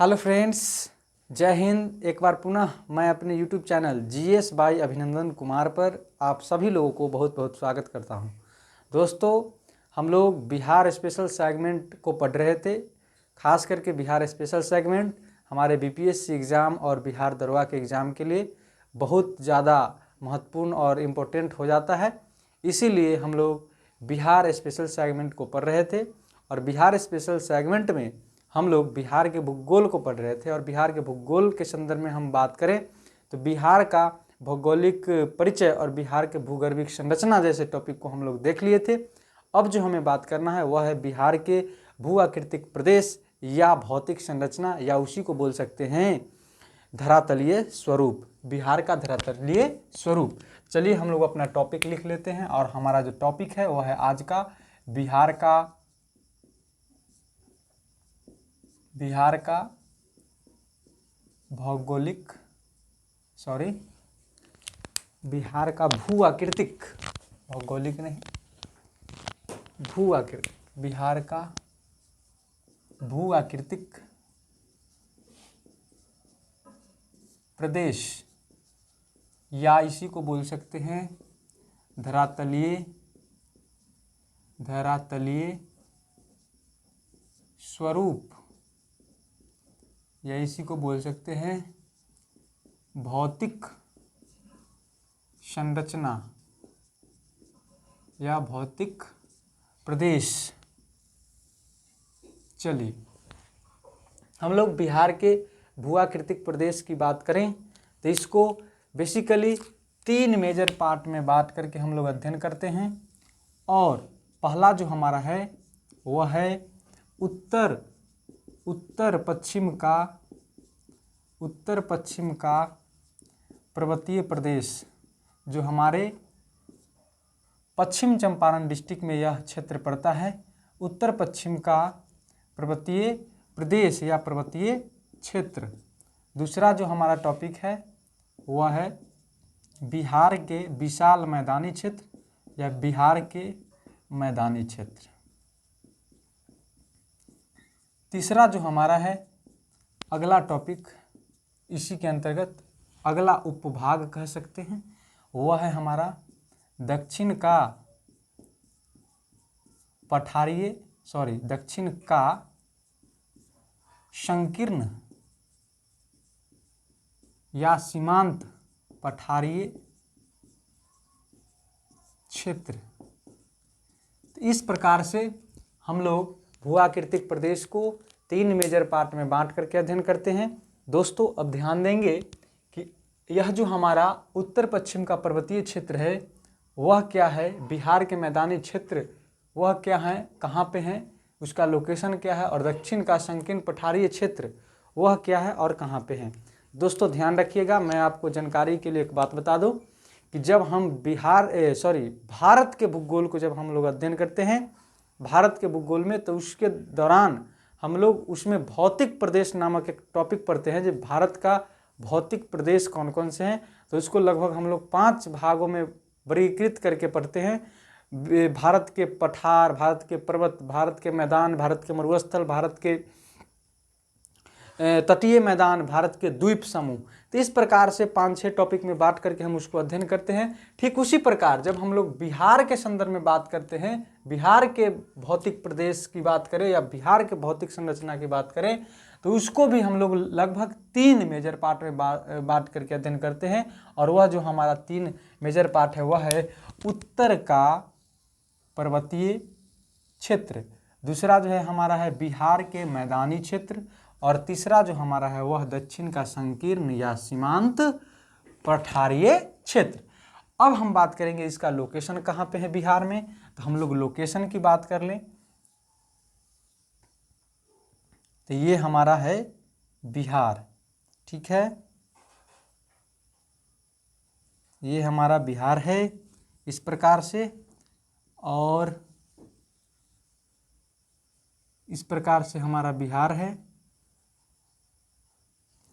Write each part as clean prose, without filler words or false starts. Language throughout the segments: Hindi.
हेलो फ्रेंड्स, जय हिंद। एक बार पुनः मैं अपने यूट्यूब चैनल जीएस बाई अभिनंदन कुमार पर आप सभी लोगों को बहुत बहुत स्वागत करता हूं। दोस्तों, हम लोग बिहार स्पेशल सेगमेंट को पढ़ रहे थे। खास करके बिहार स्पेशल सेगमेंट हमारे बीपीएससी एग्ज़ाम और बिहार दरोगा के एग्ज़ाम के लिए बहुत ज़्यादा महत्वपूर्ण और इम्पोर्टेंट हो जाता है। इसीलिए हम लोग बिहार स्पेशल सेगमेंट को पढ़ रहे थे और बिहार स्पेशल सेगमेंट में हम लोग बिहार के भूगोल को पढ़ रहे थे। और बिहार के भूगोल के संदर्भ में हम बात करें तो बिहार का भौगोलिक परिचय और बिहार के भूगर्भिक संरचना जैसे टॉपिक को हम लोग देख लिए थे। अब जो हमें बात करना है वह है बिहार के भू आकृतिक प्रदेश या भौतिक संरचना, या उसी को बोल सकते हैं धरातलीय स्वरूप। बिहार का धरातलीय स्वरूप। चलिए हम लोग अपना टॉपिक लिख लेते हैं और हमारा जो टॉपिक है वह है आज का बिहार का भौगोलिक बिहार का भू आकृतिक, भौगोलिक नहीं, भू आकृतिक, बिहार का भू आकृतिक प्रदेश, या इसी को बोल सकते हैं धरातलीय स्वरूप, या इसी को बोल सकते हैं भौतिक संरचना या भौतिक प्रदेश। चलिए हम लोग बिहार के भूआकृतिक प्रदेश की बात करें तो इसको बेसिकली 3 मेजर पार्ट में बांट करके हम लोग अध्ययन करते हैं। और पहला जो हमारा है वह है उत्तर पश्चिम का पर्वतीय प्रदेश, जो हमारे पश्चिम चंपारण डिस्ट्रिक्ट में यह क्षेत्र पड़ता है। उत्तर पश्चिम का पर्वतीय प्रदेश या पर्वतीय क्षेत्र। दूसरा जो हमारा टॉपिक है वह है बिहार के विशाल मैदानी क्षेत्र या बिहार के मैदानी क्षेत्र। तीसरा जो हमारा है अगला टॉपिक, इसी के अंतर्गत अगला उपभाग कह सकते हैं, वह है हमारा दक्षिण का संकीर्ण या सीमांत पठारीय क्षेत्र। इस प्रकार से हम लोग भूआकृतिक प्रदेश को 3 मेजर पार्ट में बांट करके अध्ययन करते हैं। दोस्तों, अब ध्यान देंगे कि यह जो हमारा उत्तर पश्चिम का पर्वतीय क्षेत्र है वह क्या है, बिहार के मैदानी क्षेत्र वह क्या है, कहाँ पे है, उसका लोकेशन क्या है, और दक्षिण का संकीर्ण पठारीय क्षेत्र वह क्या है और कहाँ पे है। दोस्तों ध्यान रखिएगा, मैं आपको जानकारी के लिए एक बात बता दूं कि जब हम भारत के भूगोल को जब हम लोग अध्ययन करते हैं भारत के भूगोल में, तो उसके दौरान हम लोग उसमें भौतिक प्रदेश नामक एक टॉपिक पढ़ते हैं। जो भारत का भौतिक प्रदेश कौन कौन से हैं, तो इसको लगभग हम लोग 5 भागों में वर्गीकृत करके पढ़ते हैं। भारत के पठार, भारत के पर्वत, भारत के मैदान, भारत के मरुस्थल, भारत के तटीय मैदान, भारत के द्वीप समूह। तो इस प्रकार से 5-6 टॉपिक में बांट करके हम उसको अध्ययन करते हैं। ठीक उसी प्रकार जब हम लोग बिहार के संदर्भ में बात करते हैं, बिहार के भौतिक प्रदेश की बात करें या बिहार के भौतिक संरचना की बात करें, तो उसको भी हम लोग लगभग 3 मेजर पार्ट में बांट करके अध्ययन करते हैं। और वह जो हमारा 3 मेजर पार्ट है वह है उत्तर का पर्वतीय क्षेत्र, दूसरा जो है हमारा है बिहार के मैदानी क्षेत्र, और तीसरा जो हमारा है वह दक्षिण का संकीर्ण या सीमांत पठारीय क्षेत्र। अब हम बात करेंगे इसका लोकेशन कहाँ पे है बिहार में, तो हम लोग लोकेशन की बात कर लें तो ये हमारा है बिहार। ठीक है, ये हमारा बिहार है इस प्रकार से, और इस प्रकार से हमारा बिहार है।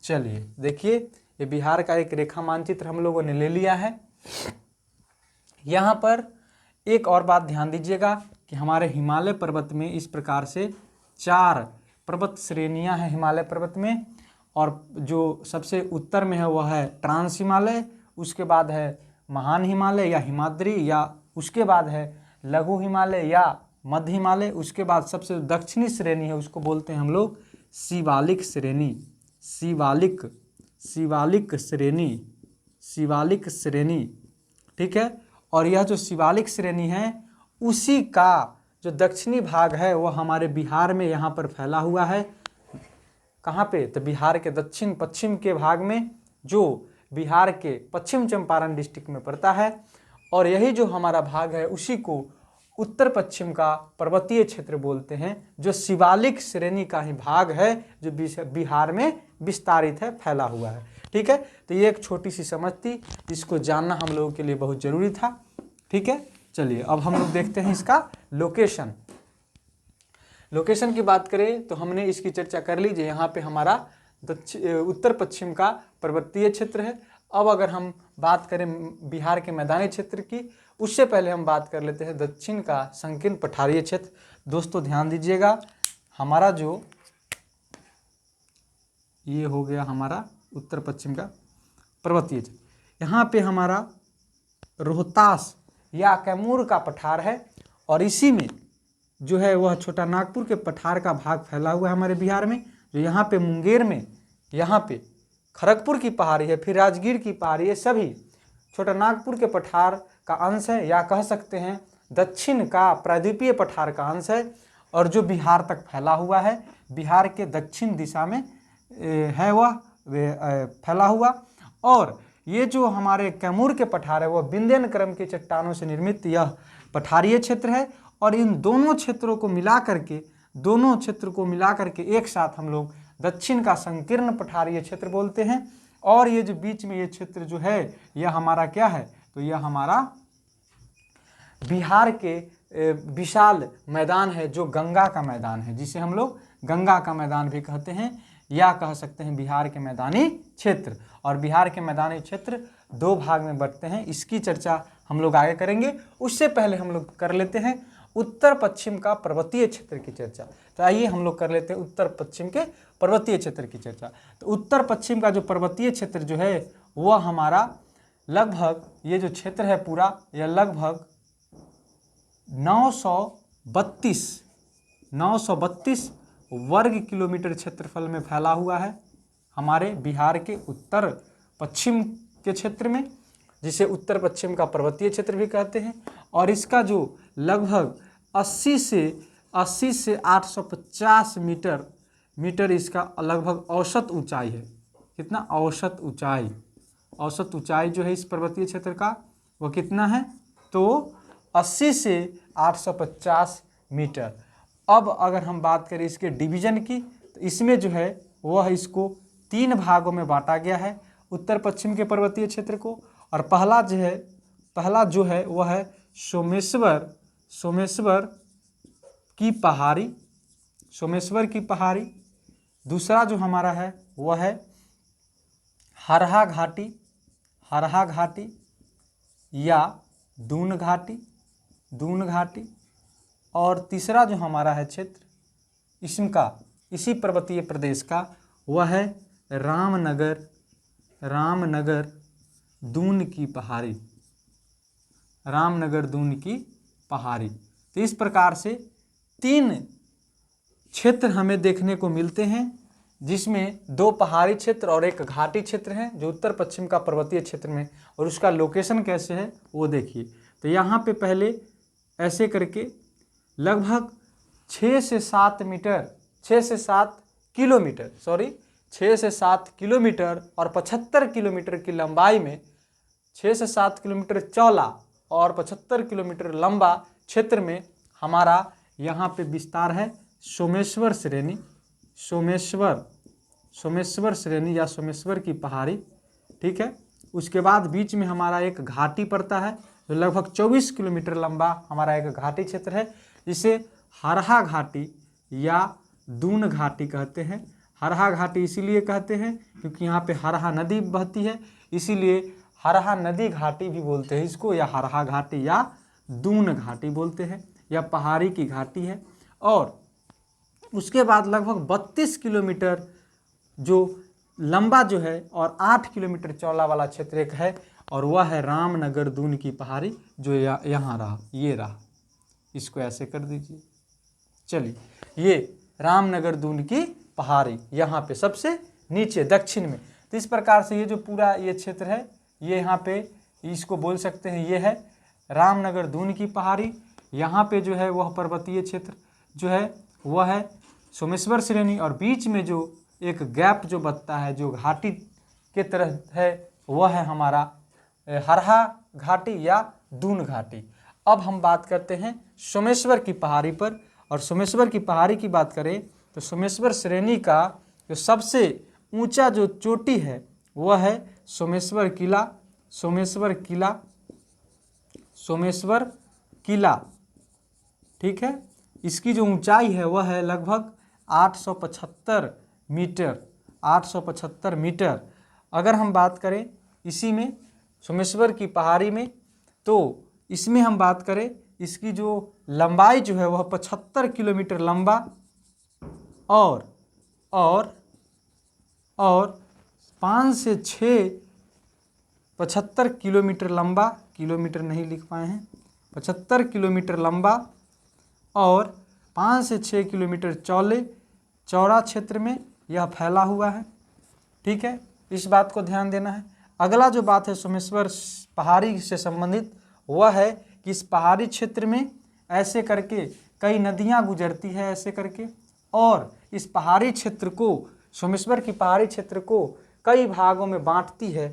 चलिए देखिए, ये बिहार का एक रेखा मानचित्र हम लोगों ने ले लिया है। यहाँ पर एक और बात ध्यान दीजिएगा कि हमारे हिमालय पर्वत में इस प्रकार से 4 पर्वत श्रेणियां हैं हिमालय पर्वत में, और जो सबसे उत्तर में है वह है ट्रांस हिमालय, उसके बाद है महान हिमालय या हिमाद्री, या उसके बाद है लघु हिमालय या मध्य हिमालय, उसके बाद सबसे दक्षिणी श्रेणी है उसको बोलते हैं हम लोग शिवालिक श्रेणी, शिवालिक श्रेणी, ठीक है। और यह जो शिवालिक श्रेणी है उसी का जो दक्षिणी भाग है वह हमारे बिहार में यहाँ पर फैला हुआ है। कहाँ पे? तो बिहार के दक्षिण पश्चिम के भाग में, जो बिहार के पश्चिम चंपारण डिस्ट्रिक्ट में पड़ता है। और यही जो हमारा भाग है उसी को उत्तर पश्चिम का पर्वतीय क्षेत्र बोलते हैं, जो शिवालिक श्रेणी का ही भाग है जो बिहार में विस्तारित है, फैला हुआ है। ठीक है, तो ये एक छोटी सी समझ थी, इसको जानना हम लोगों के लिए बहुत जरूरी था। ठीक है, चलिए अब हम लोग देखते हैं इसका लोकेशन की बात करें तो हमने इसकी चर्चा कर लीजिए। यहाँ पे हमारा उत्तर पश्चिम का पर्वतीय क्षेत्र है। अब अगर हम बात करें बिहार के मैदानी क्षेत्र की, उससे पहले हम बात कर लेते हैं दक्षिण का संकीर्ण पठारीय क्षेत्र। दोस्तों ध्यान दीजिएगा, हमारा जो ये हो गया हमारा उत्तर पश्चिम का पर्वतीय क्षेत्र, यहाँ पे हमारा रोहतास या कैमूर का पठार है, और इसी में जो है वह छोटा नागपुर के पठार का भाग फैला हुआ है हमारे बिहार में। जो यहाँ पे मुंगेर में, यहाँ पे खड़गपुर की पहाड़ी है, फिर राजगीर की पहाड़ी है, सभी छोटा नागपुर के पठार का अंश है, या कह सकते हैं दक्षिण का प्रायद्वीपीय पठार का अंश है, और जो बिहार तक फैला हुआ है, बिहार के दक्षिण दिशा में है वह फैला हुआ। और ये जो हमारे कैमूर के पठार है वह विंध्यन क्रम के चट्टानों से निर्मित यह पठारीय क्षेत्र है। और इन दोनों क्षेत्रों को मिला करके एक साथ हम लोग दक्षिण का संकीर्ण पठारीय क्षेत्र बोलते हैं। और ये जो बीच में ये क्षेत्र जो है यह हमारा क्या है? तो यह हमारा बिहार के विशाल मैदान है, जो गंगा का मैदान है, जिसे हम लोग गंगा का मैदान भी कहते हैं, या कह सकते हैं बिहार के मैदानी क्षेत्र। और बिहार के मैदानी क्षेत्र दो भाग में बंटते हैं, इसकी चर्चा हम लोग आगे करेंगे। उससे पहले हम लोग कर लेते हैं उत्तर पश्चिम का पर्वतीय क्षेत्र की चर्चा। तो आइए हम लोग कर लेते हैं उत्तर पश्चिम के पर्वतीय क्षेत्र की चर्चा। तो उत्तर पश्चिम का जो पर्वतीय क्षेत्र जो है वह हमारा लगभग, ये जो क्षेत्र है पूरा, यह लगभग 932 वर्ग किलोमीटर क्षेत्रफल में फैला हुआ है हमारे बिहार के उत्तर पश्चिम के क्षेत्र में, जिसे उत्तर पश्चिम का पर्वतीय क्षेत्र भी कहते हैं। और इसका जो लगभग 80 से 850 मीटर इसका लगभग औसत ऊंचाई है। कितना? औसत ऊंचाई जो है इस पर्वतीय क्षेत्र का वो कितना है? तो 80 से 850 मीटर। अब अगर हम बात करें इसके डिवीजन की, तो इसमें जो है वह इसको 3 भागों में बांटा गया है उत्तर पश्चिम के पर्वतीय क्षेत्र को। और पहला जो है वह है सोमेश्वर की पहाड़ी। दूसरा जो हमारा है वह है हरहा घाटी या दून घाटी। और तीसरा जो हमारा है क्षेत्र इसी पर्वतीय प्रदेश का वह है रामनगर दून की पहाड़ी। तो इस प्रकार से 3 क्षेत्र हमें देखने को मिलते हैं, जिसमें 2 पहाड़ी क्षेत्र और 1 घाटी क्षेत्र है जो उत्तर पश्चिम का पर्वतीय क्षेत्र में। और उसका लोकेशन कैसे है वो देखिए। तो यहाँ पे पहले ऐसे करके लगभग 6 से 7 किलोमीटर और 75 किलोमीटर की लंबाई में, 6 से 7 किलोमीटर चौड़ा और 75 किलोमीटर लंबा क्षेत्र में हमारा यहाँ पे विस्तार है सोमेश्वर श्रेणी या सोमेश्वर की पहाड़ी। ठीक है, उसके बाद बीच में हमारा एक घाटी पड़ता है जो लगभग 24 किलोमीटर लंबा हमारा एक घाटी क्षेत्र है, जिसे हरहा घाटी या दून घाटी कहते हैं। हरहा घाटी इसीलिए कहते हैं क्योंकि यहाँ पे हरहा नदी बहती है, इसीलिए हरहा नदी घाटी भी बोलते हैं इसको, या हरहा घाटी या दून घाटी बोलते हैं, या पहाड़ी की घाटी है। और उसके बाद लगभग 32 किलोमीटर जो लंबा जो है और 8 किलोमीटर चौड़ा वाला क्षेत्र एक है, और वह है रामनगर दून की पहाड़ी, जो यहाँ रहा, ये रहा। इसको ऐसे कर दीजिए। चलिए, ये रामनगर दून की पहाड़ी यहाँ पे सबसे नीचे दक्षिण में। तो इस प्रकार से ये जो पूरा ये क्षेत्र है, ये यहाँ पे इसको बोल सकते हैं, ये है रामनगर दून की पहाड़ी। यहाँ पे जो है वह पर्वतीय क्षेत्र जो है वह है सोमेश्वर श्रेणी, और बीच में जो एक गैप जो बचता है जो घाटी के तरह है, वह है हमारा हरहा घाटी या दून घाटी। अब हम बात करते हैं सोमेश्वर की पहाड़ी पर, और सोमेश्वर की पहाड़ी की बात करें तो सोमेश्वर श्रेणी का जो सबसे ऊंचा जो चोटी है वह है सोमेश्वर किला। सोमेश्वर किला, सोमेश्वर किला, ठीक है। इसकी जो ऊंचाई है वह है लगभग 875 मीटर, 875 मीटर। अगर हम बात करें इसी में सोमेश्वर की पहाड़ी में, तो इसमें हम बात करें इसकी जो लंबाई जो है वह 75 किलोमीटर लंबा और 5 से 6 75 किलोमीटर लंबा, किलोमीटर नहीं लिख पाए हैं, 75 किलोमीटर लंबा और 5 से 6 किलोमीटर चौड़ा क्षेत्र में यह फैला हुआ है, ठीक है। इस बात को ध्यान देना है। अगला जो बात है सोमेश्वर पहाड़ी से संबंधित, वह है कि इस पहाड़ी क्षेत्र में ऐसे करके कई नदियां गुजरती है ऐसे करके, और इस पहाड़ी क्षेत्र को, सोमेश्वर की पहाड़ी क्षेत्र को कई भागों में बांटती है,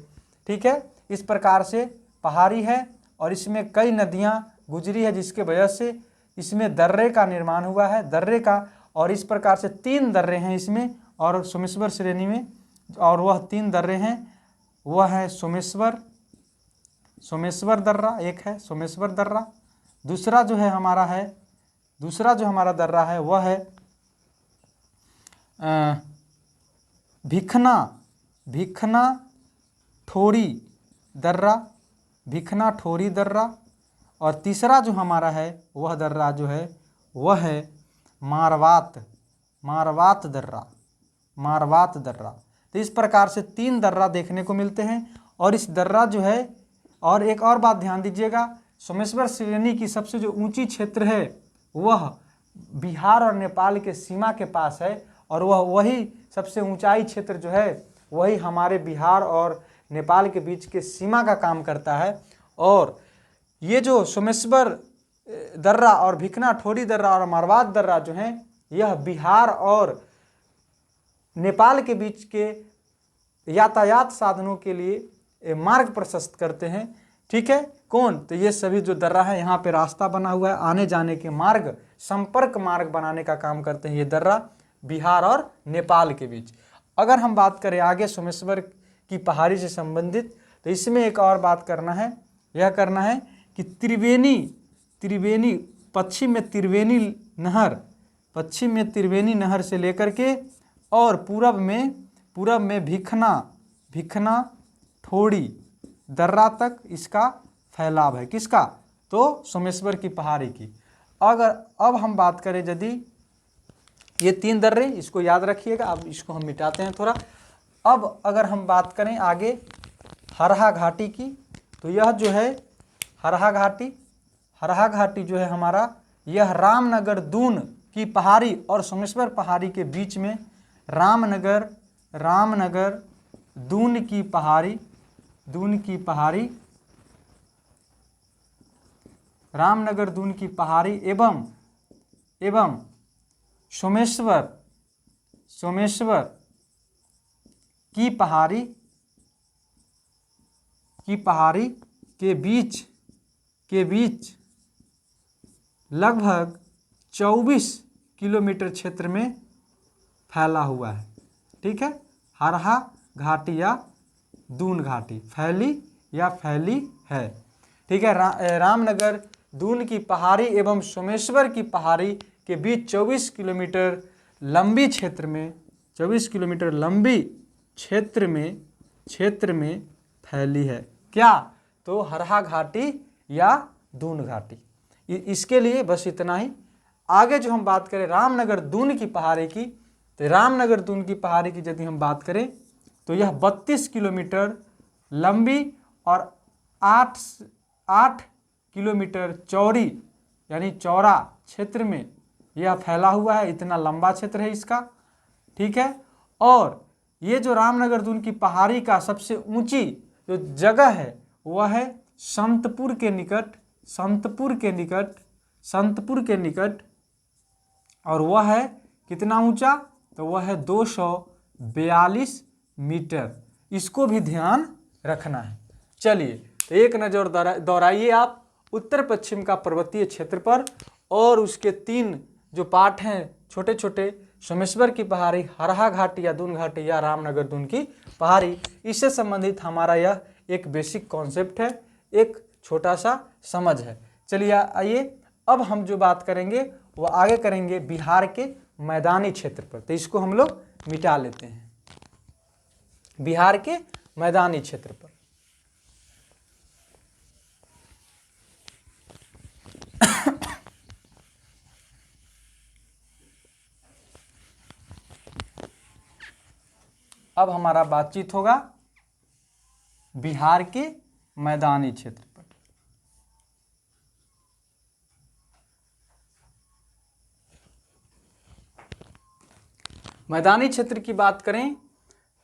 ठीक है। इस प्रकार से पहाड़ी है और इसमें कई नदियां गुजरी है, जिसके वजह से इसमें दर्रे का निर्माण हुआ है, दर्रे का। और इस प्रकार से 3 दर्रे हैं इसमें और सोमेश्वर श्रेणी में, और वह 3 दर्रे हैं, वह है सोमेश्वर दर्रा, एक है सोमेश्वर दर्रा। दूसरा जो हमारा दर्रा है वह है भिखना ठोरी दर्रा। और तीसरा जो हमारा है वह दर्रा जो है वह है मारवात दर्रा। तो इस प्रकार से 3 दर्रा देखने को मिलते हैं। और इस दर्रा जो है, और एक और बात ध्यान दीजिएगा, सोमेश्वर श्रेणी की सबसे जो ऊंची क्षेत्र है वह बिहार और नेपाल के सीमा के पास है, और वही सबसे ऊंचाई क्षेत्र जो है वही हमारे बिहार और नेपाल के बीच के सीमा का काम करता है। और ये जो सोमेश्वर दर्रा और भिखना ठोरी दर्रा और मारवात दर्रा जो हैं, यह बिहार और नेपाल के बीच के यातायात साधनों के लिए मार्ग प्रशस्त करते हैं, ठीक है। कौन? तो ये सभी जो दर्रा है, यहाँ पे रास्ता बना हुआ है, आने जाने के मार्ग, संपर्क मार्ग बनाने का काम करते हैं ये दर्रा बिहार और नेपाल के बीच। अगर हम बात करें आगे सोमेश्वर की पहाड़ी से संबंधित, तो इसमें एक और बात करना है, यह करना है कि त्रिवेणी पश्चिम में त्रिवेणी नहर से लेकर के और पूरब में भिखना ठोड़ी दर्रा तक इसका फैलाव है। किसका? तो सोमेश्वर की पहाड़ी की। अब हम बात करें यदि ये 3 दर्रे, इसको याद रखिएगा। अब इसको हम मिटाते हैं थोड़ा। अब अगर हम बात करें आगे हरहा घाटी की, तो यह जो है हरहा घाटी जो है हमारा, यह रामनगर दून की पहाड़ी और सोमेश्वर पहाड़ी के बीच में रामनगर दून की पहाड़ी एवं सोमेश्वर की पहाड़ी के बीच लगभग 24 किलोमीटर क्षेत्र में फैला हुआ है, ठीक है। हरहा घाटी या दून घाटी फैली है, ठीक है। रामनगर दून की पहाड़ी एवं सोमेश्वर की पहाड़ी के बीच 24 किलोमीटर लंबी क्षेत्र में फैली है। क्या? तो हरहा घाटी या दून घाटी। इसके लिए बस इतना ही। आगे जो हम बात करें रामनगर दून की पहाड़ी की, तो रामनगर दून की पहाड़ी की यदि हम बात करें तो यह 32 किलोमीटर लंबी और 8 किलोमीटर चौड़ी यानी चौड़ा क्षेत्र में यह फैला हुआ है। इतना लंबा क्षेत्र है इसका, ठीक है। और ये जो रामनगर दून की पहाड़ी का सबसे ऊंची जो जगह है वह है संतपुर के निकट और वह है कितना ऊंचा, तो वह है 242 मीटर। इसको भी ध्यान रखना है। चलिए तो एक नज़र दौड़ाइए आप उत्तर पश्चिम का पर्वतीय क्षेत्र पर, और उसके 3 जो पार्ट हैं छोटे छोटे, सोमेश्वर की पहाड़ी, हरहा घाटी या दून घाटी या रामनगर दून की पहाड़ी, इससे संबंधित हमारा यह एक बेसिक कॉन्सेप्ट है, एक छोटा सा समझ है। चलिए आइए अब हम जो बात करेंगे वो आगे करेंगे बिहार के मैदानी क्षेत्र पर। तो इसको हम लोग मिटा लेते हैं, बिहार के मैदानी क्षेत्र पर। अब हमारा बातचीत होगा बिहार के मैदानी क्षेत्र पर। मैदानी क्षेत्र की बात करें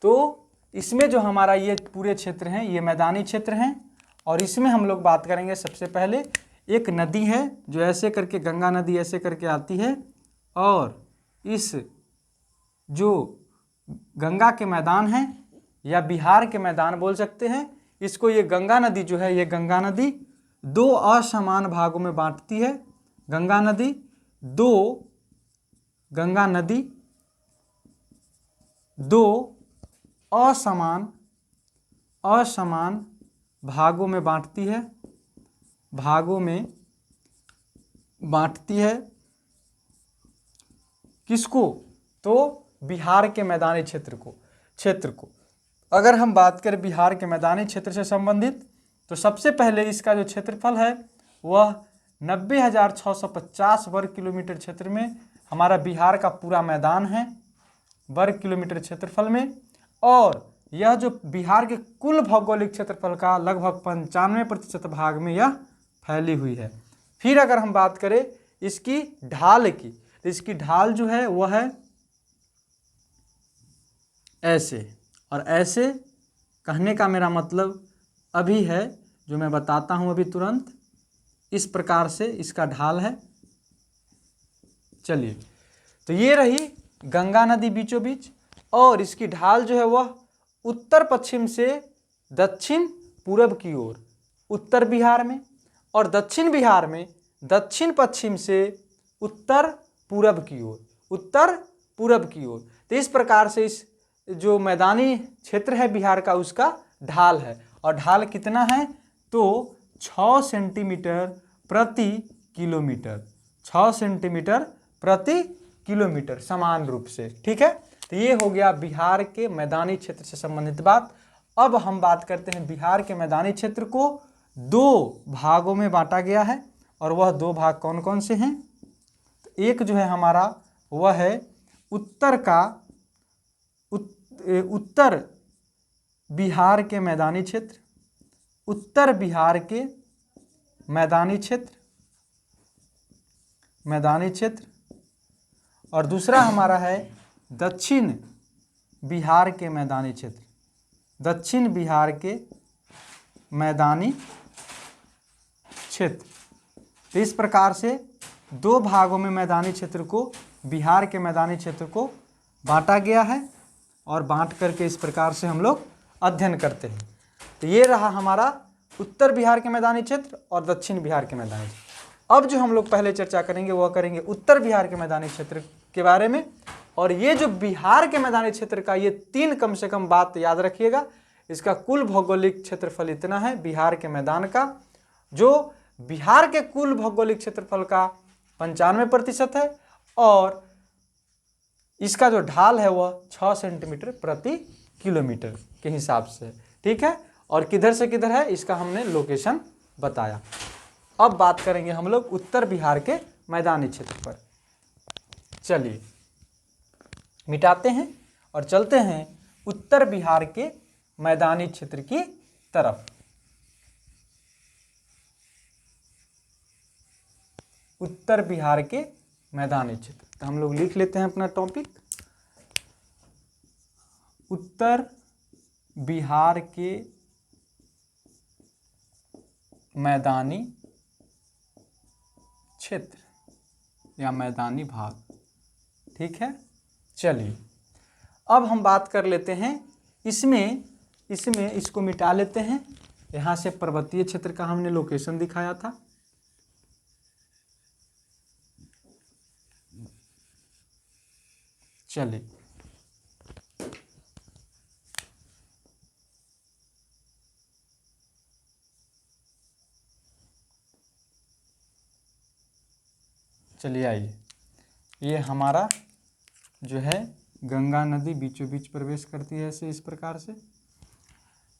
तो इसमें जो हमारा ये पूरे क्षेत्र हैं ये मैदानी क्षेत्र हैं, और इसमें हम लोग बात करेंगे सबसे पहले एक नदी है जो ऐसे करके, गंगा नदी ऐसे करके आती है, और इस जो गंगा के मैदान हैं या बिहार के मैदान बोल सकते हैं इसको, ये गंगा नदी जो है, ये गंगा नदी 2 असमान भागों में बांटती है। गंगा नदी 2 असमान भागों में बांटती है किसको, तो बिहार के मैदानी क्षेत्र को। अगर हम बात करें बिहार के मैदानी क्षेत्र से संबंधित, तो सबसे पहले इसका जो क्षेत्रफल है वह 90,650 वर्ग किलोमीटर क्षेत्र में हमारा बिहार का पूरा मैदान है, वर्ग किलोमीटर क्षेत्रफल में। और यह जो बिहार के कुल भौगोलिक क्षेत्रफल का लगभग 95% भाग में यह फैली हुई है। फिर अगर हम बात करें इसकी ढाल की, तो इसकी ढाल जो है वह है ऐसे, और ऐसे कहने का मेरा मतलब अभी है जो मैं बताता हूं अभी तुरंत, इस प्रकार से इसका ढाल है। चलिए तो ये रही गंगा नदी बीचों बीच, और इसकी ढाल जो है वह उत्तर पश्चिम से दक्षिण पूरब की ओर उत्तर बिहार में, और दक्षिण बिहार में दक्षिण पश्चिम से उत्तर पूरब की ओर। तो इस प्रकार से इस जो मैदानी क्षेत्र है बिहार का उसका ढाल है, और ढाल कितना है, तो 6 सेंटीमीटर प्रति किलोमीटर समान रूप से, ठीक है। तो ये हो गया बिहार के मैदानी क्षेत्र से संबंधित बात। अब हम बात करते हैं बिहार के मैदानी क्षेत्र को 2 भागों में बांटा गया है, और वह 2 भाग कौन कौन से हैं, तो एक जो है हमारा वह है उत्तर बिहार के मैदानी क्षेत्र, मैदानी क्षेत्र, और दूसरा हमारा है दक्षिण बिहार के मैदानी क्षेत्र। तो इस प्रकार से 2 भागों में मैदानी क्षेत्र को, बिहार के मैदानी क्षेत्र को बांटा गया है, और बांट करके इस प्रकार से हम लोग अध्ययन करते हैं। तो ये रहा हमारा उत्तर बिहार के मैदानी क्षेत्र और दक्षिण बिहार के मैदानी क्षेत्र। अब जो हम लोग पहले चर्चा करेंगे वह करेंगे उत्तर बिहार के मैदानी क्षेत्र के बारे में। और ये जो बिहार के मैदानी क्षेत्र का ये 3 कम से कम बात याद रखिएगा। इसका कुल भौगोलिक क्षेत्रफल इतना है बिहार के मैदान का, जो बिहार के कुल भौगोलिक क्षेत्रफल का 95% है, और इसका जो ढाल है वह 6 सेंटीमीटर प्रति किलोमीटर के हिसाब से, ठीक है। और किधर से किधर है इसका हमने लोकेशन बताया। अब बात करेंगे हम लोग उत्तर बिहार के मैदानी क्षेत्र पर। चलिए मिटाते हैं और चलते हैं उत्तर बिहार के मैदानी क्षेत्र की तरफ। उत्तर बिहार के मैदानी क्षेत्र, तो हम लोग लिख लेते हैं अपना टॉपिक, उत्तर बिहार के मैदानी क्षेत्र या मैदानी भाग। ठीक है, चलिए अब हम बात कर लेते हैं इसमें इसको मिटा लेते हैं। यहाँ से पर्वतीय क्षेत्र का हमने लोकेशन दिखाया था। चलिए आइए, ये हमारा जो है गंगा नदी बीचों बीच प्रवेश करती है ऐसे इस प्रकार से।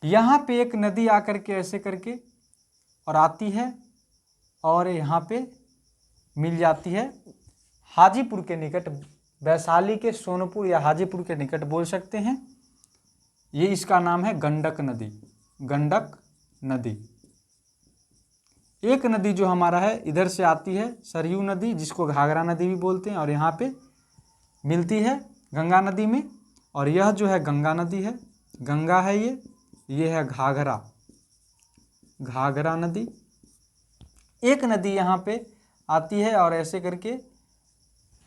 यहाँ पे एक नदी आकर के ऐसे करके और आती है और यहाँ पे मिल जाती है हाजीपुर के निकट, वैशाली के सोनपुर या हाजीपुर के निकट बोल सकते हैं। ये इसका नाम है गंडक नदी। गंडक नदी एक नदी जो हमारा है इधर से आती है सरयू नदी, जिसको घाघरा नदी भी बोलते हैं, और यहाँ पे मिलती है गंगा नदी में। और यह जो है गंगा नदी है, गंगा है ये है घाघरा, घाघरा नदी। एक नदी यहाँ पे आती है और ऐसे करके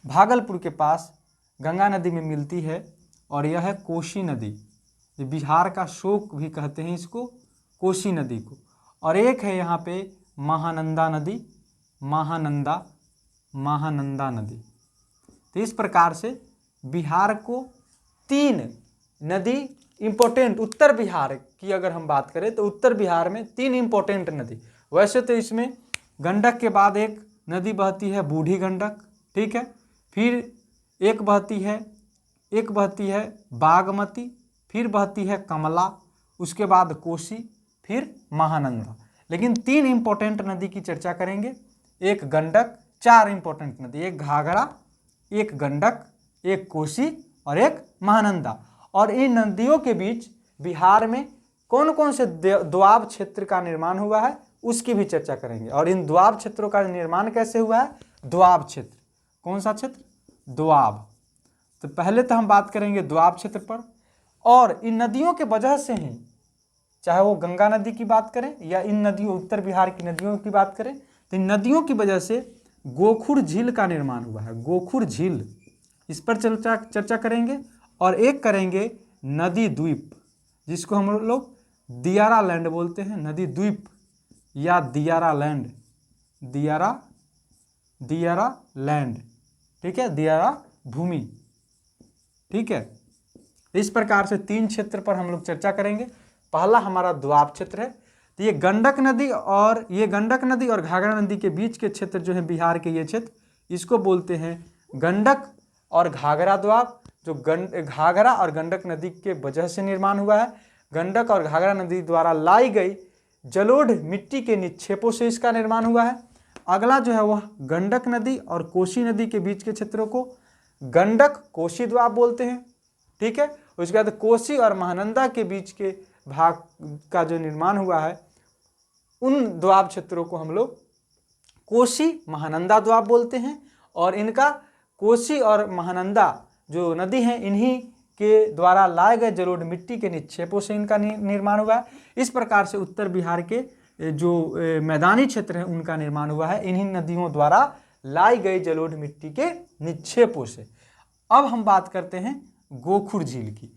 भागलपुर के पास गंगा नदी में मिलती है, और यह है कोसी नदी। ये बिहार का शोक भी कहते हैं इसको, कोसी नदी को। और एक है यहाँ पे महानंदा नदी, महानंदा नदी। तो इस प्रकार से बिहार को 3 नदी इम्पोर्टेंट, उत्तर बिहार की अगर हम बात करें तो उत्तर बिहार में 3 इम्पोर्टेंट नदी। वैसे तो इसमें गंडक के बाद एक नदी बहती है बूढ़ी गंडक, ठीक है, फिर एक बहती है बागमती, फिर बहती है कमला, उसके बाद कोसी, फिर महानंदा। लेकिन 3 इम्पोर्टेंट नदी की चर्चा करेंगे, एक गंडक, 4 इम्पोर्टेंट नदी, एक घाघरा, एक गंडक, एक कोसी और एक महानंदा। और इन नदियों के बीच बिहार में कौन कौन से दोआब क्षेत्र का निर्माण हुआ है उसकी भी चर्चा करेंगे। और इन दोआब क्षेत्रों का निर्माण कैसे हुआ है? दोआब क्षेत्र, कौन सा क्षेत्र? दोआब। तो पहले तो हम बात करेंगे दोआब क्षेत्र पर। और इन नदियों के वजह से ही, चाहे वो गंगा नदी की बात करें या इन नदियों उत्तर बिहार की नदियों की बात करें, तो इन नदियों की वजह से गोखुर झील का निर्माण हुआ है। गोखुर झील, इस पर चर्चा करेंगे। और एक करेंगे नदी द्वीप, जिसको हम लोग दियारा लैंड बोलते हैं, नदी द्वीप या दियारा लैंड, दियारा लैंड, ठीक है, दियारा भूमि, ठीक है। इस प्रकार से 3 क्षेत्र पर हम लोग चर्चा करेंगे। पहला हमारा दोआब क्षेत्र है। तो ये गंडक नदी और घाघरा नदी के बीच के क्षेत्र जो है बिहार के, ये क्षेत्र, इसको बोलते हैं गंडक और घाघरा दोआब, जो घाघरा और गंडक नदी के वजह से निर्माण हुआ है। गंडक और घाघरा नदी द्वारा लाई गई जलोढ़ मिट्टी के निक्षेपों से इसका निर्माण हुआ है। अगला जो है वह गंडक नदी और कोसी नदी के बीच के क्षेत्रों को गंडक कोसी दोआब बोलते हैं, ठीक है। उसके बाद कोसी और महानंदा के बीच के भाग का जो निर्माण हुआ है, उन दोआब क्षेत्रों को हम लोग कोसी महानंदा दोआब बोलते हैं। और इनका कोसी और महानंदा जो नदी हैं, इन्हीं के द्वारा लाए गए जलोढ़ मिट्टी के निक्षेपों से इनका निर्माण हुआ है। इस प्रकार से उत्तर बिहार के जो मैदानी क्षेत्र हैं उनका निर्माण हुआ है इन्हीं नदियों द्वारा लाई गई जलोढ़ मिट्टी के निक्षेपों से। अब हम बात करते हैं गोखुर झील की,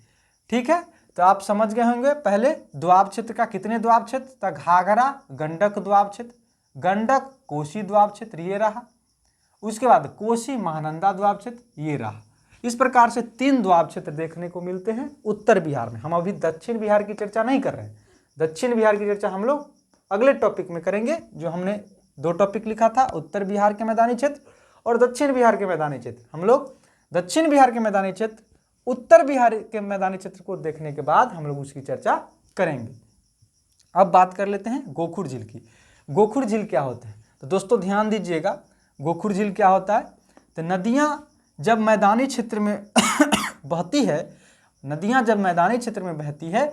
ठीक है। तो आप समझ गए होंगे पहले दोआब क्षेत्र का कितने दोआब क्षेत्र, तो घाघरा गंडक दोआब क्षेत्र, गंडक कोसी दोआब क्षेत्र, ये रहा। उसके बाद कोसी महानंदा दोआब क्षेत्र, ये रहा। इस प्रकार से 3 दोआब क्षेत्र देखने को मिलते हैं उत्तर बिहार में। हम अभी दक्षिण बिहार की चर्चा नहीं कर रहे हैं। दक्षिण बिहार की चर्चा हम लोग अगले टॉपिक में करेंगे। जो हमने 2 टॉपिक लिखा था, उत्तर बिहार के मैदानी क्षेत्र और दक्षिण बिहार के मैदानी क्षेत्र, हम लोग दक्षिण बिहार के मैदानी क्षेत्र, उत्तर बिहार के मैदानी क्षेत्र को देखने के बाद हम लोग उसकी चर्चा करेंगे। अब बात कर लेते हैं गोखुर झील की। गोखुर झील क्या होता है? तो दोस्तों ध्यान दीजिएगा, गोखुर झील क्या होता है? तो नदियाँ जब मैदानी क्षेत्र में बहती है, नदियाँ जब मैदानी क्षेत्र में बहती है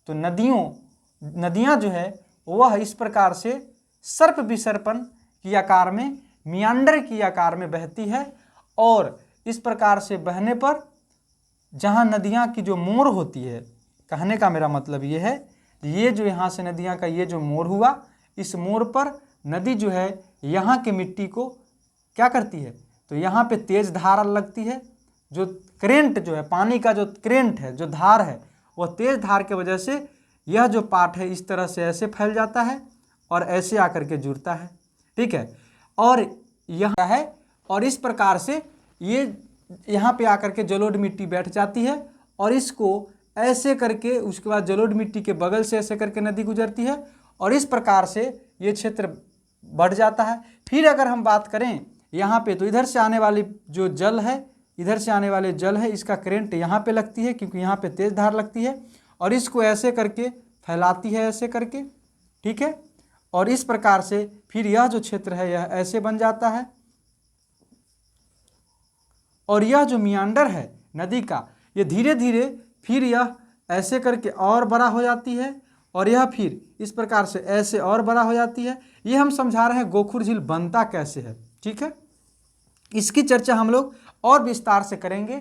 तो नदियाँ जो है वह इस प्रकार से सर्प विसर्पण की आकार में, मियांडर की आकार में बहती है। और इस प्रकार से बहने पर जहाँ नदियाँ की जो मोर होती है, कहने का मेरा मतलब ये है, ये जो यहाँ से नदियाँ का ये जो मोर हुआ, इस मोर पर नदी जो है यहाँ की मिट्टी को क्या करती है, तो यहाँ पे तेज धार लगती है। जो करेंट जो है, पानी का जो करेंट है, जो धार है, वह तेज धार के वजह से यह जो पार्ट है इस तरह से ऐसे फैल जाता है और ऐसे आकर के जुड़ता है। ठीक है, और यह है, और इस प्रकार से ये यहाँ पे आकर के जलोढ़ मिट्टी बैठ जाती है और इसको ऐसे करके, उसके बाद जलोढ़ मिट्टी के बगल से ऐसे करके नदी गुजरती है और इस प्रकार से ये क्षेत्र बढ़ जाता है। फिर अगर हम बात करें यहाँ पे, तो इधर से आने वाली जो जल है, इधर से आने वाले जल है, इसका करंट यहाँ पे लगती है क्योंकि यहाँ पे तेज धार लगती है और इसको ऐसे करके फैलाती है, ऐसे करके। ठीक है, और इस प्रकार से फिर यह जो क्षेत्र है यह ऐसे बन जाता है और यह जो मियांडर है नदी का, ये धीरे धीरे फिर यह ऐसे करके और बड़ा हो जाती है और यह फिर इस प्रकार से ऐसे और बड़ा हो जाती है। ये हम समझा रहे हैं गोखुर झील बनता कैसे है। ठीक है, इसकी चर्चा हम लोग और विस्तार से करेंगे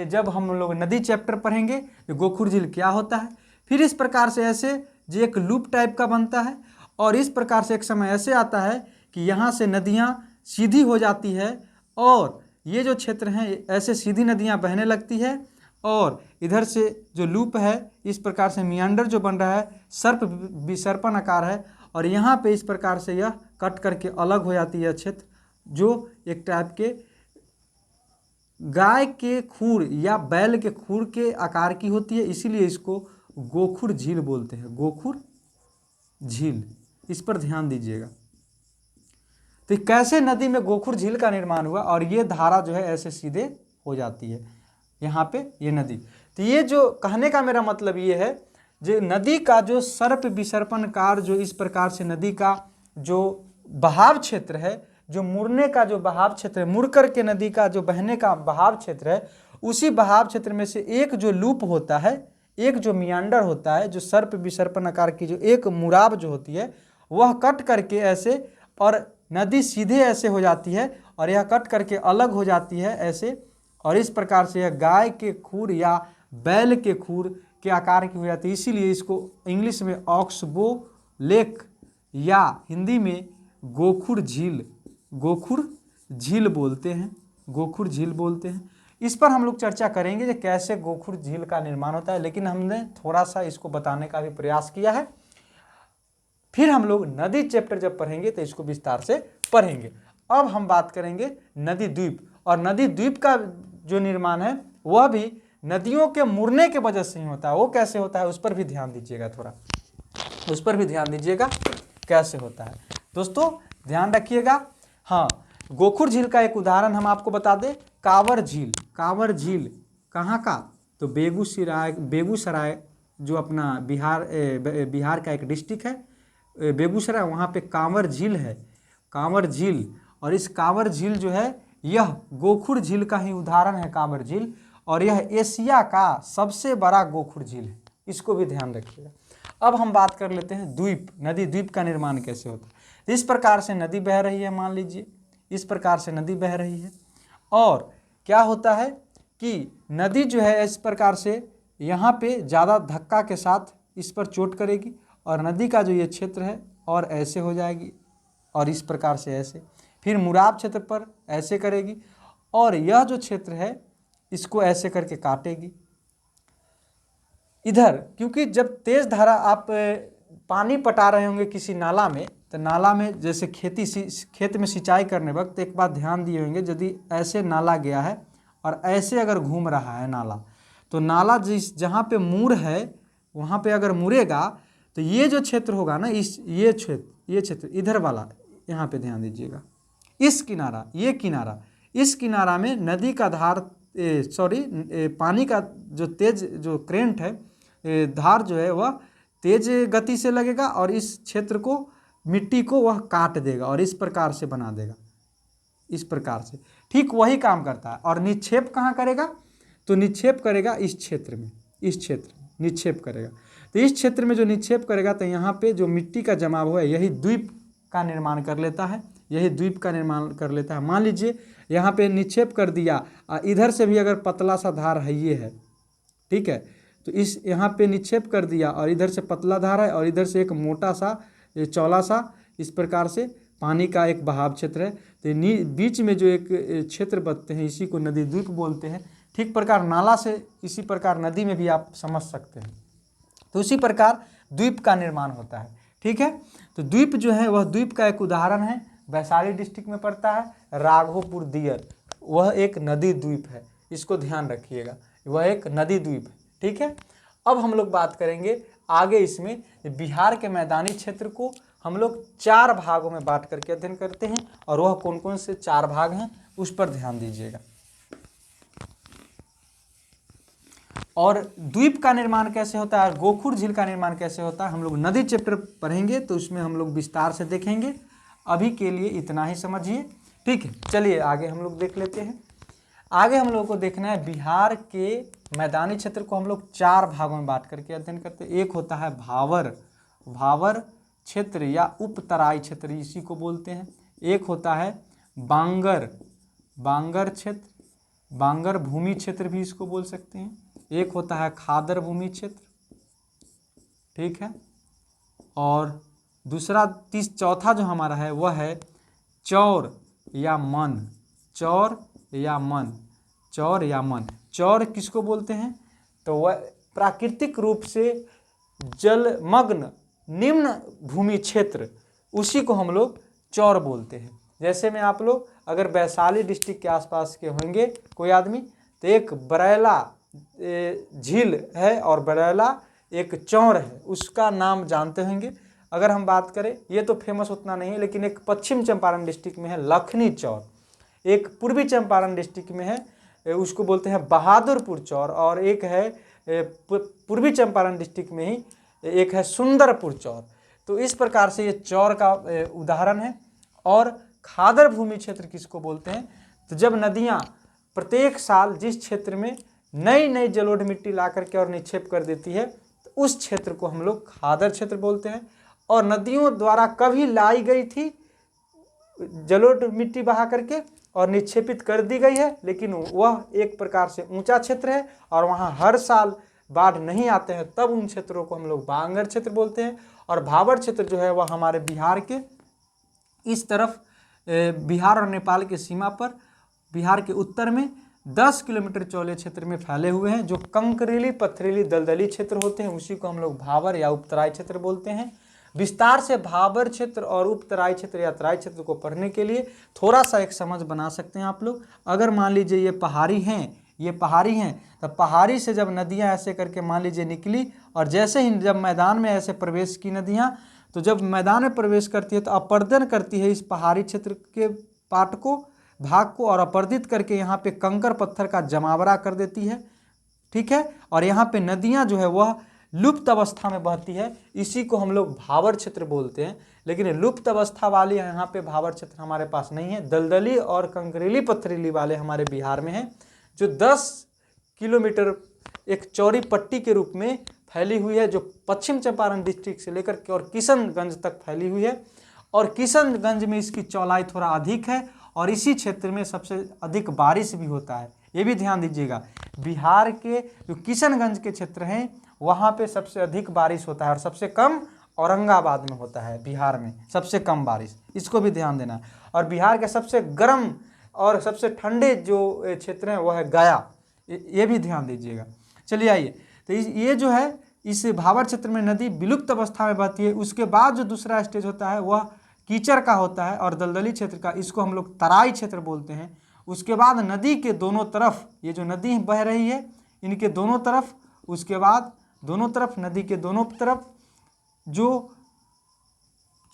जब हम लोग नदी चैप्टर पढ़ेंगे, गोखुर झील क्या होता है। फिर इस प्रकार से ऐसे जो एक लूप टाइप का बनता है और इस प्रकार से एक समय ऐसे आता है कि यहाँ से नदियाँ सीधी हो जाती है और ये जो क्षेत्र हैं ऐसे सीधी नदियाँ बहने लगती है और इधर से जो लूप है इस प्रकार से मियांडर जो बन रहा है सर्प विसर्पण आकार है और यहाँ पे इस प्रकार से यह कट करके अलग हो जाती है क्षेत्र, जो एक टाइप के गाय के खूर या बैल के खूर के आकार की होती है, इसीलिए इसको गोखुर झील बोलते हैं। गोखुर झील, इस पर ध्यान दीजिएगा। तो कैसे नदी में गोखुर झील का निर्माण हुआ और ये धारा जो है ऐसे सीधे हो जाती है यहाँ पे ये नदी। तो ये जो कहने का मेरा मतलब ये है, जो नदी का जो सर्प विसर्पणकार, जो इस प्रकार से नदी का जो बहाव क्षेत्र है, जो मुड़ने का जो बहाव क्षेत्र है, मुड़ कर के नदी का जो बहने का बहाव क्षेत्र है, उसी बहाव क्षेत्र में से एक जो लूप होता है, एक जो मियांडर होता है, जो सर्प विसर्पण आकार की जो एक मुराब जो होती है, वह कट करके ऐसे और नदी सीधे ऐसे हो जाती है और यह कट करके अलग हो जाती है ऐसे, और इस प्रकार से यह गाय के खूर या बैल के खूर के आकार की हो जाती है। इसीलिए इसको इंग्लिश में ऑक्सबो लेक या हिंदी में गोखुर झील बोलते हैं, गोखुर झील बोलते हैं। इस पर हम लोग चर्चा करेंगे कि कैसे गोखुर झील का निर्माण होता है, लेकिन हमने थोड़ा सा इसको बताने का भी प्रयास किया है। फिर हम लोग नदी चैप्टर जब पढ़ेंगे तो इसको विस्तार से पढ़ेंगे। अब हम बात करेंगे नदी द्वीप, और नदी द्वीप का जो निर्माण है वह भी नदियों के मुड़ने के वजह से ही होता है। वो कैसे होता है उस पर भी ध्यान दीजिएगा, थोड़ा उस पर भी ध्यान दीजिएगा कैसे होता है। दोस्तों ध्यान रखिएगा। हाँ, गोखुर झील का एक उदाहरण हम आपको बता दें, कांवर झील। कांवर झील कहाँ का, तो बेगूसराय जो अपना बिहार का एक डिस्ट्रिक्ट है बेगूसराय, वहाँ पे कांवर झील है, कांवर झील। और इस कांवर झील जो है यह गोखुर झील का ही उदाहरण है कांवर झील, और यह एशिया का सबसे बड़ा गोखुर झील है, इसको भी ध्यान रखिएगा। अब हम बात कर लेते हैं द्वीप, नदी द्वीप का निर्माण कैसे होता है। तो इस प्रकार से नदी बह रही है, मान लीजिए इस प्रकार से नदी बह रही है, और क्या होता है कि नदी जो है इस प्रकार से यहाँ पे ज़्यादा धक्का के साथ इस पर चोट करेगी और नदी का जो ये क्षेत्र है और ऐसे हो जाएगी और इस प्रकार से ऐसे, फिर मुराब क्षेत्र पर ऐसे करेगी और यह जो क्षेत्र है इसको ऐसे करके काटेगी इधर। क्योंकि जब तेज धारा आप पानी पटा रहे होंगे किसी नाला में, तो नाला में जैसे खेत में सिंचाई करने वक्त एक बात ध्यान दिए होंगे, यदि ऐसे नाला गया है और ऐसे अगर घूम रहा है नाला, तो नाला जहाँ पे मुड़ है वहाँ पे अगर मुड़ेगा तो ये जो क्षेत्र होगा ना, ये क्षेत्र इधर वाला, यहाँ पे ध्यान दीजिएगा, इस किनारा, ये किनारा, इस किनारा में नदी का पानी का जो तेज जो करेंट है, धार जो है वह तेज गति से लगेगा और इस क्षेत्र को, मिट्टी को वह काट देगा और इस प्रकार से बना देगा, इस प्रकार से। ठीक वही काम करता है। और निक्षेप कहाँ करेगा? तो निक्षेप करेगा इस क्षेत्र में, इस क्षेत्र में निक्षेप करेगा। तो इस क्षेत्र में जो निक्षेप करेगा तो यहाँ पे जो मिट्टी का जमाव है यही द्वीप का निर्माण कर लेता है, यही द्वीप का निर्माण कर लेता है। मान लीजिए यहाँ पे निक्षेप कर दिया, इधर से भी अगर पतला सा धार है ये है, ठीक है, तो इस यहाँ पे निक्षेप कर दिया और इधर से पतला धार है और इधर से एक मोटा सा चौड़ा सा, इस प्रकार से पानी का एक बहाव क्षेत्र है। तो बीच में जो एक क्षेत्र बनते हैं इसी को नदी द्वीप बोलते हैं। ठीक प्रकार नाला से इसी प्रकार नदी में भी आप समझ सकते हैं। तो उसी प्रकार द्वीप का निर्माण होता है, ठीक है। तो द्वीप जो है वह द्वीप का एक उदाहरण है, वैशाली डिस्ट्रिक्ट में पड़ता है, राघोपुर दियर, वह एक नदी द्वीप है, इसको ध्यान रखिएगा, वह एक नदी द्वीप है, ठीक है। अब हम लोग बात करेंगे आगे इसमें बिहार के मैदानी क्षेत्र को हम लोग 4 भागों में बांट करके अध्ययन करते हैं, और वह कौन कौन से 4 भाग हैं उस पर ध्यान दीजिएगा। और द्वीप का निर्माण कैसे होता है, गोखुर झील का निर्माण कैसे होता है, हम लोग नदी चैप्टर पढ़ेंगे तो उसमें हम लोग विस्तार से देखेंगे। अभी के लिए इतना ही समझिए, ठीक है। चलिए आगे हम लोग देख लेते हैं। आगे हम लोगों को देखना है बिहार के मैदानी क्षेत्र को हम लोग 4 भागों में बांट करके अध्ययन करते हैं। एक होता है भावर क्षेत्र या उपतराई क्षेत्र, इसी को बोलते हैं। एक होता है बांगर क्षेत्र, बांगर भूमि क्षेत्र भी इसको बोल सकते हैं। एक होता है खादर भूमि क्षेत्र, ठीक है। और दूसरा चौथा जो हमारा है वह है चौर या मन। चौर किसको बोलते हैं? तो वह प्राकृतिक रूप से जलमग्न निम्न भूमि क्षेत्र, उसी को हम लोग चौर बोलते हैं। जैसे में आप लोग अगर वैशाली डिस्ट्रिक्ट के आसपास के होंगे कोई आदमी, तो एक बरैला झील है और बरैला एक चौर है, उसका नाम जानते होंगे। अगर हम बात करें, ये तो फेमस उतना नहीं है, लेकिन एक पश्चिम चंपारण डिस्ट्रिक्ट में है लखनी चौर, एक पूर्वी चंपारण डिस्ट्रिक्ट में है उसको बोलते हैं बहादुरपुर चौर, और एक है पूर्वी चंपारण डिस्ट्रिक्ट में ही एक है सुंदरपुर चौर। तो इस प्रकार से ये चौर का उदाहरण है। और खादर भूमि क्षेत्र किसको बोलते हैं? तो जब नदियाँ प्रत्येक साल जिस क्षेत्र में नई नई जलोढ़ मिट्टी ला करके और निक्षेप कर देती है, तो उस क्षेत्र को हम लोग खादर क्षेत्र बोलते हैं। और नदियों द्वारा कभी लाई गई थी जलोढ़ मिट्टी बहा करके और निक्षेपित कर दी गई है, लेकिन वह एक प्रकार से ऊंचा क्षेत्र है और वहाँ हर साल बाढ़ नहीं आते हैं, तब उन क्षेत्रों को हम लोग बांगर क्षेत्र बोलते हैं। और भावर क्षेत्र जो है वह हमारे बिहार के इस तरफ, बिहार और नेपाल की सीमा पर बिहार के उत्तर में 10 किलोमीटर चौड़े क्षेत्र में फैले हुए हैं, जो कंकरीली पथरीली दलदली क्षेत्र होते हैं, उसी को हम लोग भावर या उपतराई क्षेत्र बोलते हैं। विस्तार से भावर क्षेत्र और उपतराई क्षेत्र या तराई क्षेत्र को पढ़ने के लिए थोड़ा सा एक समझ बना सकते हैं आप लोग। अगर मान लीजिए ये पहाड़ी हैं, तो पहाड़ी से जब नदियां ऐसे करके मान लीजिए निकली, और जैसे ही जब मैदान में ऐसे प्रवेश की नदियां, तो जब मैदान में प्रवेश करती है तो अपर्दन करती है इस पहाड़ी क्षेत्र के भाग को, और अपर्दित करके यहाँ पे कंकर पत्थर का जमावड़ा कर देती है, ठीक है। और यहाँ पे नदियाँ जो है वह लुप्त अवस्था में बहती है, इसी को हम लोग भावर क्षेत्र बोलते हैं। लेकिन लुप्त अवस्था वाली यहाँ पे भावर क्षेत्र हमारे पास नहीं है, दलदली और कंकरीली पथरीली वाले हमारे बिहार में हैं, जो 10 किलोमीटर एक चौड़ी पट्टी के रूप में फैली हुई है, जो पश्चिम चंपारण डिस्ट्रिक्ट से लेकर के और किशनगंज तक फैली हुई है। और किशनगंज में इसकी चौड़ाई थोड़ा अधिक है, और इसी क्षेत्र में सबसे अधिक बारिश भी होता है, ये भी ध्यान दीजिएगा। बिहार के जो किशनगंज के क्षेत्र हैं वहाँ पे सबसे अधिक बारिश होता है, और सबसे कम औरंगाबाद में होता है, बिहार में सबसे कम बारिश, इसको भी ध्यान देना है। और बिहार के सबसे गर्म और सबसे ठंडे जो क्षेत्र हैं वह है गया, ये भी ध्यान दीजिएगा। चलिए आइए, तो ये जो है इस भावर क्षेत्र में नदी विलुप्त अवस्था में बहती है। उसके बाद जो दूसरा स्टेज होता है वह कीचड़ का होता है और दलदली क्षेत्र का, इसको हम लोग तराई क्षेत्र बोलते हैं। उसके बाद नदी के दोनों तरफ, ये जो नदी बह रही है इनके दोनों तरफ, उसके बाद दोनों तरफ नदी के दोनों तरफ जो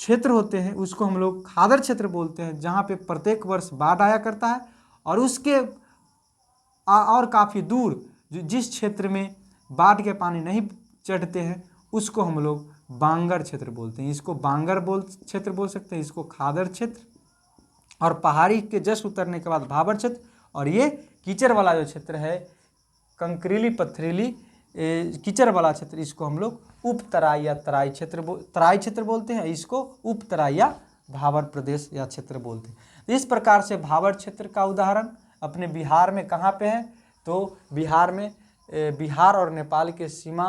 क्षेत्र होते हैं उसको हम लोग खादर क्षेत्र बोलते हैं, जहाँ पे प्रत्येक वर्ष बाढ़ आया करता है। और उसके और काफ़ी दूर जिस क्षेत्र में बाढ़ के पानी नहीं चढ़ते हैं उसको हम लोग बांगर क्षेत्र बोलते हैं। इसको बांगर क्षेत्र बोल सकते हैं, इसको खादर क्षेत्र और पहाड़ी के जस्ट उतरने के बाद भाबर क्षेत्र, और ये कीचड़ वाला जो क्षेत्र है, कंकरीली पथरीली कीचड़ वाला क्षेत्र, इसको हम लोग उपतराई या तराई क्षेत्र बोलते हैं। इसको उपतराई या भाबर प्रदेश या क्षेत्र बोलते हैं। तो इस प्रकार से भाबर क्षेत्र का उदाहरण अपने बिहार में कहाँ पे है, तो बिहार में बिहार और नेपाल के सीमा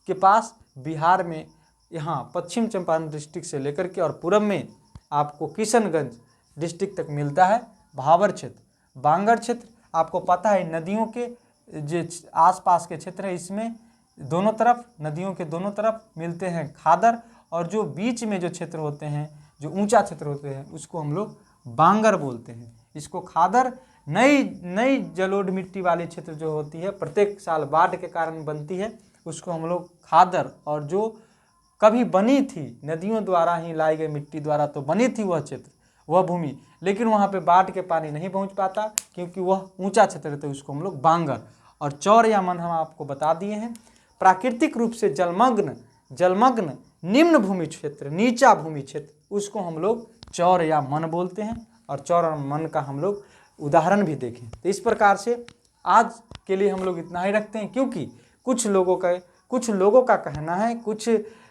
के पास, बिहार में यहाँ पश्चिम चंपारण डिस्ट्रिक्ट से लेकर के और पूरब में आपको किशनगंज डिस्ट्रिक्ट तक मिलता है भाबर क्षेत्र। बांगर क्षेत्र आपको पता है नदियों के जो आसपास के क्षेत्र है, इसमें दोनों तरफ नदियों के दोनों तरफ मिलते हैं खादर, और जो बीच में जो क्षेत्र होते हैं, जो ऊंचा क्षेत्र होते हैं, उसको हम लोग बांगर बोलते हैं। इसको खादर नई जलोढ़ मिट्टी वाली क्षेत्र जो होती है, प्रत्येक साल बाढ़ के कारण बनती है, उसको हम लोग खादर, और जो कभी बनी थी नदियों द्वारा ही लाई गई मिट्टी द्वारा तो बनी थी वह क्षेत्र, वह भूमि, लेकिन वहाँ पे बाढ़ के पानी नहीं पहुँच पाता क्योंकि वह ऊंचा क्षेत्र है, तो उसको हम लोग बांगर। और चौर या मन हम आपको बता दिए हैं। प्राकृतिक रूप से जलमग्न निम्न भूमि क्षेत्र, नीचा भूमि क्षेत्र, उसको हम लोग चौर या मन बोलते हैं, और चौर और मन का हम लोग उदाहरण भी देखें। तो इस प्रकार से आज के लिए हम लोग इतना ही रखते हैं, क्योंकि कुछ लोगों का कहना है, कुछ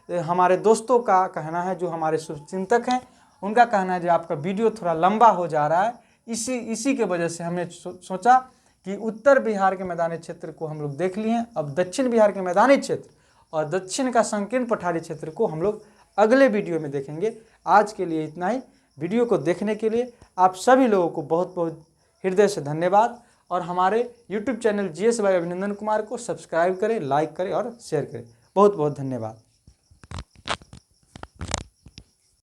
हमारे दोस्तों का कहना है, जो हमारे शुभचिंतक हैं, उनका कहना है जो आपका वीडियो थोड़ा लंबा हो जा रहा है। इसी के वजह से हमने सोचा कि उत्तर बिहार के मैदानी क्षेत्र को हम लोग देख लिए हैं, अब दक्षिण बिहार के मैदानी क्षेत्र और दक्षिण का संकीर्ण पठारी क्षेत्र को हम लोग अगले वीडियो में देखेंगे। आज के लिए इतना ही। वीडियो को देखने के लिए आप सभी लोगों को बहुत बहुत हृदय से धन्यवाद, और हमारे YouTube चैनल GS बाय अभिनंदन कुमार को सब्सक्राइब करें, लाइक करें और शेयर करें। बहुत बहुत धन्यवाद।